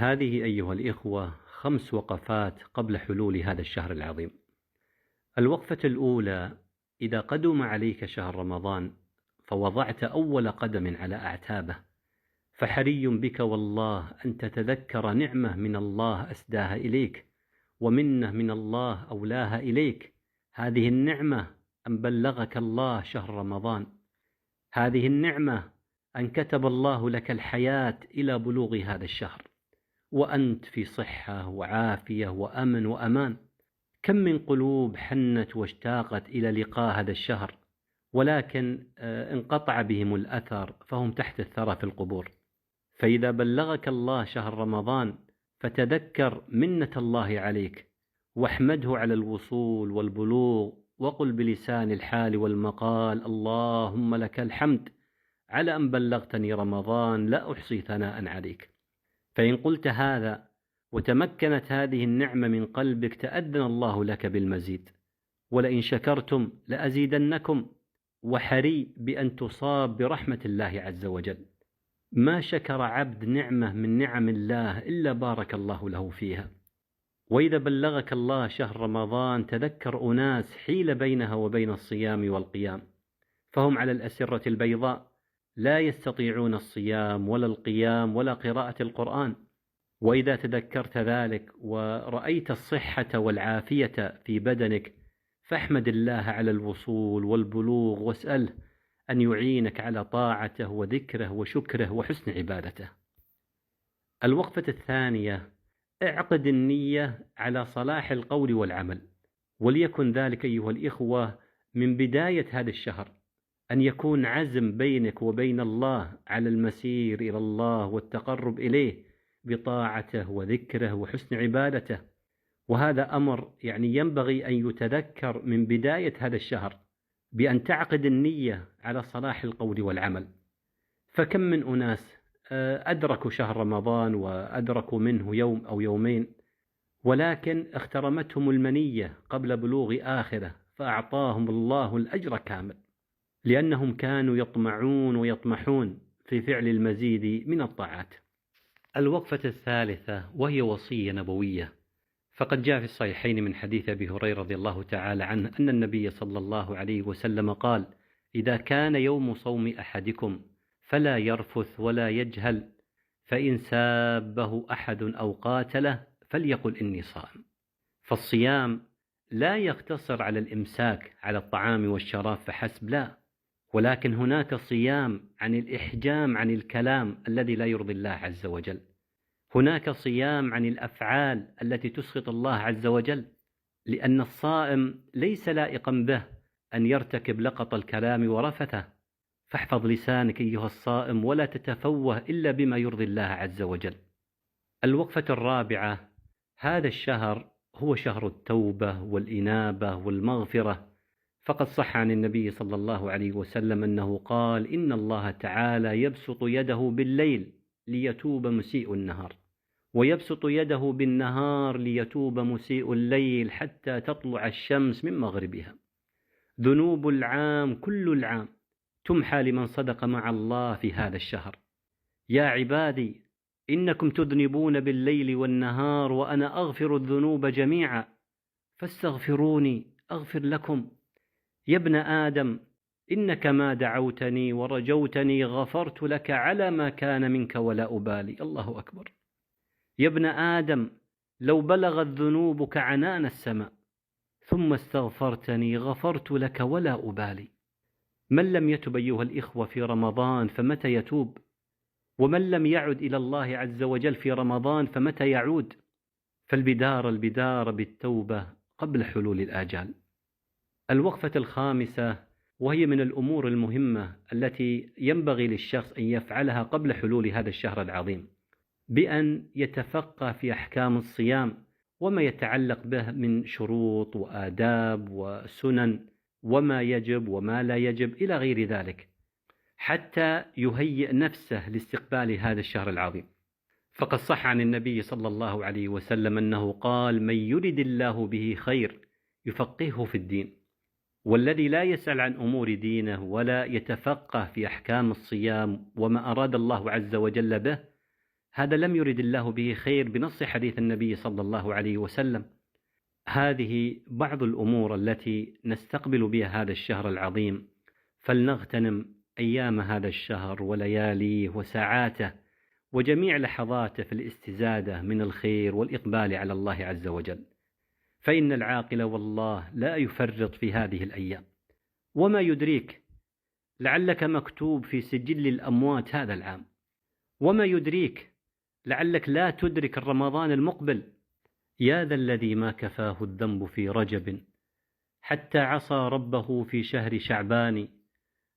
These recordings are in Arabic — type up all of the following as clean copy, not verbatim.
هذه أيها الإخوة 5 وقفات قبل حلول هذا الشهر العظيم. الوقفة الأولى: إذا قدم عليك شهر رمضان فوضعت أول قدم على أعتابه، فحري بك والله أن تتذكر نعمة من الله أسداها إليك، ومنة من الله أولاها إليك. هذه النعمة أن بلغك الله شهر رمضان، هذه النعمة أن كتب الله لك الحياة إلى بلوغ هذا الشهر، وأنت في صحة وعافية وأمن وأمان. كم من قلوب حنت واشتاقت إلى لقاء هذا الشهر، ولكن انقطع بهم الأثر، فهم تحت الثرى في القبور. فإذا بلغك الله شهر رمضان فتذكر منة الله عليك، واحمده على الوصول والبلوغ، وقل بلسان الحال والمقال: اللهم لك الحمد على أن بلغتني رمضان، لا أحصي ثناء عليك. فإن قلت هذا وتمكنت هذه النعمة من قلبك تأذن الله لك بالمزيد، ولئن شكرتم لأزيدنكم، وحري بأن تصاب برحمة الله عز وجل. ما شكر عبد نعمة من نعم الله إلا بارك الله له فيها. وإذا بلغك الله شهر رمضان تذكر أناس حيل بينها وبين الصيام والقيام، فهم على الأسرة البيضاء، لا يستطيعون الصيام ولا القيام ولا قراءة القرآن. وإذا تذكرت ذلك ورأيت الصحة والعافية في بدنك فاحمد الله على الوصول والبلوغ، واسأله أن يعينك على طاعته وذكره وشكره وحسن عبادته. الوقفة الثانية: اعقد النية على صلاح القول والعمل، وليكن ذلك أيها الإخوة من بداية هذا الشهر، أن يكون عزم بينك وبين الله على المسير إلى الله والتقرب إليه بطاعته وذكره وحسن عبادته. وهذا أمر ينبغي أن يتذكر من بداية هذا الشهر، بأن تعقد النية على صلاح القول والعمل. فكم من أناس أدركوا شهر رمضان وأدركوا منه يوم أو يومين، ولكن اخترمتهم المنية قبل بلوغ آخره، فأعطاهم الله الأجر كامل، لأنهم كانوا يطمعون ويطمحون في فعل المزيد من الطاعات. الوقفة الثالثة وهي وصية نبوية، فقد جاء في الصحيحين من حديث أبي هريرة رضي الله تعالى عنه أن النبي صلى الله عليه وسلم قال: إذا كان يوم صوم أحدكم فلا يرفث ولا يجهل، فإن سابه أحد أو قاتله فليقل إني صائم. فالصيام لا يقتصر على الإمساك على الطعام والشراب فحسب، لا، ولكن هناك صيام عن الإحجام عن الكلام الذي لا يرضي الله عز وجل، هناك صيام عن الأفعال التي تسخط الله عز وجل، لأن الصائم ليس لائقا به أن يرتكب لقط الكلام ورفثه. فاحفظ لسانك أيها الصائم، ولا تتفوه إلا بما يرضي الله عز وجل. الوقفة الرابعة: هذا الشهر هو شهر التوبة والإنابة والمغفرة، فقد صح عن النبي صلى الله عليه وسلم أنه قال: إن الله تعالى يبسط يده بالليل ليتوب مسيء النهار، ويبسط يده بالنهار ليتوب مسيء الليل حتى تطلع الشمس من مغربها. ذنوب العام كل العام تمحى لمن صدق مع الله في هذا الشهر. يا عبادي إنكم تذنبون بالليل والنهار وأنا أغفر الذنوب جميعا فاستغفروني أغفر لكم. يا ابن آدم إنك ما دعوتني ورجوتني غفرت لك على ما كان منك ولا أبالي. الله أكبر. يا ابن آدم لو بلغت ذنوبك عنان السماء ثم استغفرتني غفرت لك ولا أبالي. من لم يتب أيها الإخوة في رمضان فمتى يتوب؟ ومن لم يعد إلى الله عز وجل في رمضان فمتى يعود؟ فالبدار بالتوبة قبل حلول الآجال. الوقفة الخامسة وهي من الأمور المهمة التي ينبغي للشخص أن يفعلها قبل حلول هذا الشهر العظيم، بأن يتفقه في أحكام الصيام وما يتعلق به من شروط وآداب وسنن، وما يجب وما لا يجب إلى غير ذلك، حتى يهيئ نفسه لاستقبال هذا الشهر العظيم. فقد صح عن النبي صلى الله عليه وسلم أنه قال: من يرد الله به خير يفقهه في الدين. والذي لا يسأل عن أمور دينه ولا يتفقه في أحكام الصيام وما أراد الله عز وجل به، هذا لم يرد الله به خير بنص حديث النبي صلى الله عليه وسلم. هذه بعض الأمور التي نستقبل بها هذا الشهر العظيم، فلنغتنم أيام هذا الشهر ولياليه وساعاته وجميع لحظاته في الاستزادة من الخير والإقبال على الله عز وجل، فإن العاقل والله لا يفرط في هذه الأيام. وما يدريك لعلك مكتوب في سجل الأموات هذا العام، وما يدريك لعلك لا تدرك رمضان المقبل. يا ذا الذي ما كفاه الذنب في رجب حتى عصى ربه في شهر شعبان،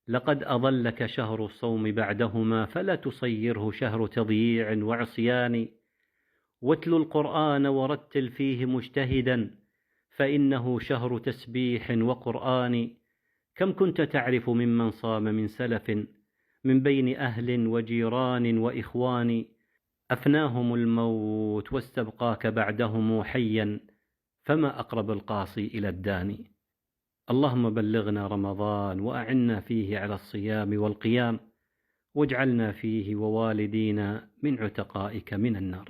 لقد أضلك شهر الصوم بعدهما فلا تصيره شهر تضييع وعصيان، واتل القرآن ورتل فيه مجتهدا فإنه شهر تسبيح وقرآن، كم كنت تعرف ممن صام من سلف من بين أهل وجيران وإخوان، أفناهم الموت واستبقاك بعدهم حيا فما أقرب القاصي إلى الداني. اللهم بلغنا رمضان وأعنا فيه على الصيام والقيام، واجعلنا فيه ووالدينا من عتقائك من النار.